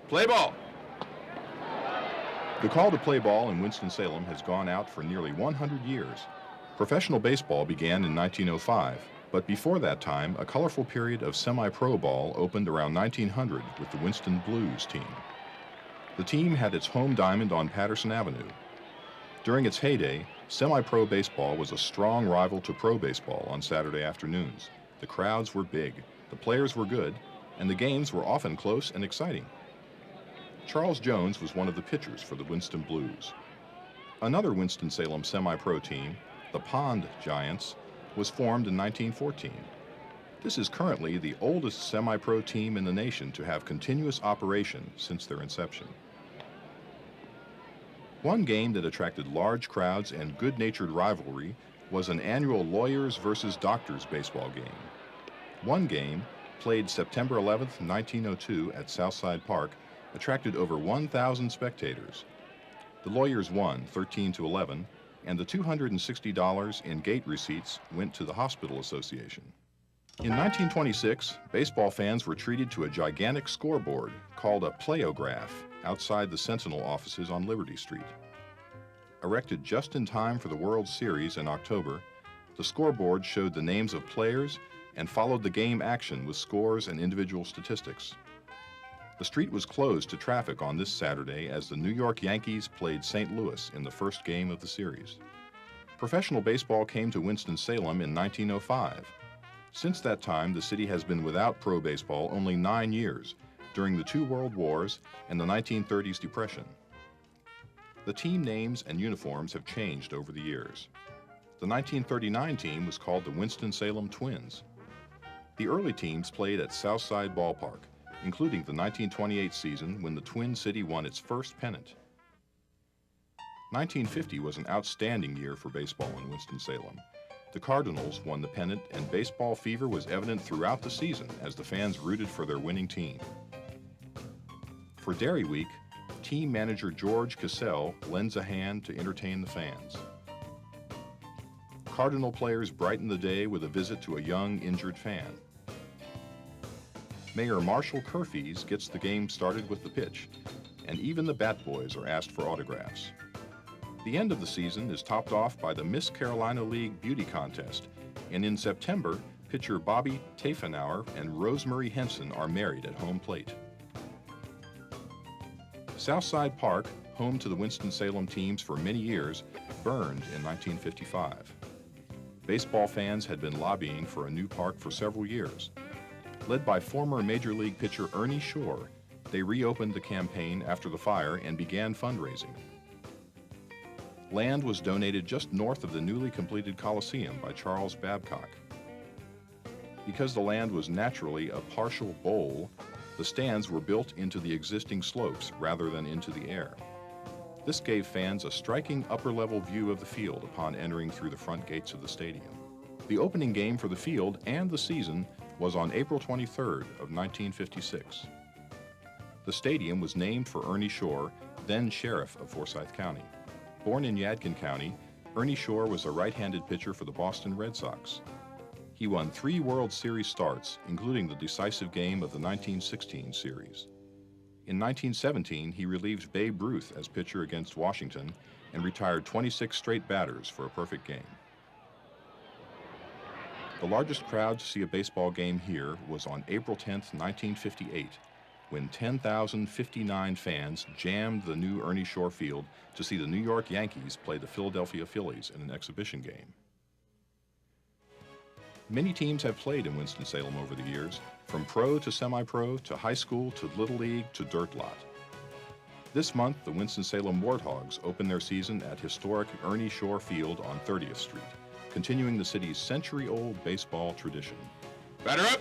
Play ball! The call to play ball in Winston-Salem has gone out for nearly 100 years. Professional baseball began in 1905, but before that time, a colorful period of semi-pro ball opened around 1900 with the Winston Blues team. The team had its home diamond on Patterson Avenue. During its heyday, semi-pro baseball was a strong rival to pro baseball on Saturday afternoons. The crowds were big, the players were good, and the games were often close and exciting. Charles Jones was one of the pitchers for the Winston Blues. Another Winston-Salem semi-pro team, the Pond Giants, was formed in 1914. This is currently the oldest semi-pro team in the nation to have continuous operation since their inception. One game that attracted large crowds and good-natured rivalry was an annual Lawyers versus Doctors baseball game. One game, played September 11, 1902 at Southside Park, attracted over 1,000 spectators. The Lawyers won 13-11, and the $260 in gate receipts went to the Hospital Association. In 1926, baseball fans were treated to a gigantic scoreboard called a playograph outside the Sentinel offices on Liberty Street. Erected just in time for the World Series in October, the scoreboard showed the names of players and followed the game action with scores and individual statistics. The street was closed to traffic on this Saturday as the New York Yankees played St. Louis in the first game of the series. Professional baseball came to Winston-Salem in 1905. Since that time, the city has been without pro baseball only 9 years, during the 2 World Wars and the 1930s Depression. The team names and uniforms have changed over the years. The 1939 team was called the Winston-Salem Twins. The early teams played at Southside Ballpark, including the 1928 season when the Twin City won its first pennant. 1950 was an outstanding year for baseball in Winston-Salem. The Cardinals won the pennant, and baseball fever was evident throughout the season as the fans rooted for their winning team. For Dairy Week, team manager George Cassell lends a hand to entertain the fans. Cardinal players brighten the day with a visit to a young, injured fan. Mayor Marshall Kerfies gets the game started with the pitch, and even the Bat Boys are asked for autographs. The end of the season is topped off by the Miss Carolina League Beauty Contest, and in September, pitcher Bobby Tafenauer and Rosemary Henson are married at home plate. Southside Park, home to the Winston-Salem teams for many years, burned in 1955. Baseball fans had been lobbying for a new park for several years. Led by former Major League pitcher Ernie Shore, they reopened the campaign after the fire and began fundraising. Land was donated just north of the newly completed Coliseum by Charles Babcock. Because the land was naturally a partial bowl, the stands were built into the existing slopes rather than into the air. This gave fans a striking upper-level view of the field upon entering through the front gates of the stadium. The opening game for the field and the season was on April 23rd of 1956. The stadium was named for Ernie Shore, then sheriff of Forsyth County. Born in Yadkin County, Ernie Shore was a right-handed pitcher for the Boston Red Sox. He won 3 World Series starts, including the decisive game of the 1916 series. In 1917, he relieved Babe Ruth as pitcher against Washington and retired 26 straight batters for a perfect game. The largest crowd to see a baseball game here was on April 10, 1958, when 10,059 fans jammed the new Ernie Shore Field to see the New York Yankees play the Philadelphia Phillies in an exhibition game. Many teams have played in Winston-Salem over the years, from pro to semi-pro to high school to Little League to dirt lot. This month, the Winston-Salem Warthogs open their season at historic Ernie Shore Field on 30th Street, continuing the city's century-old baseball tradition. Batter up!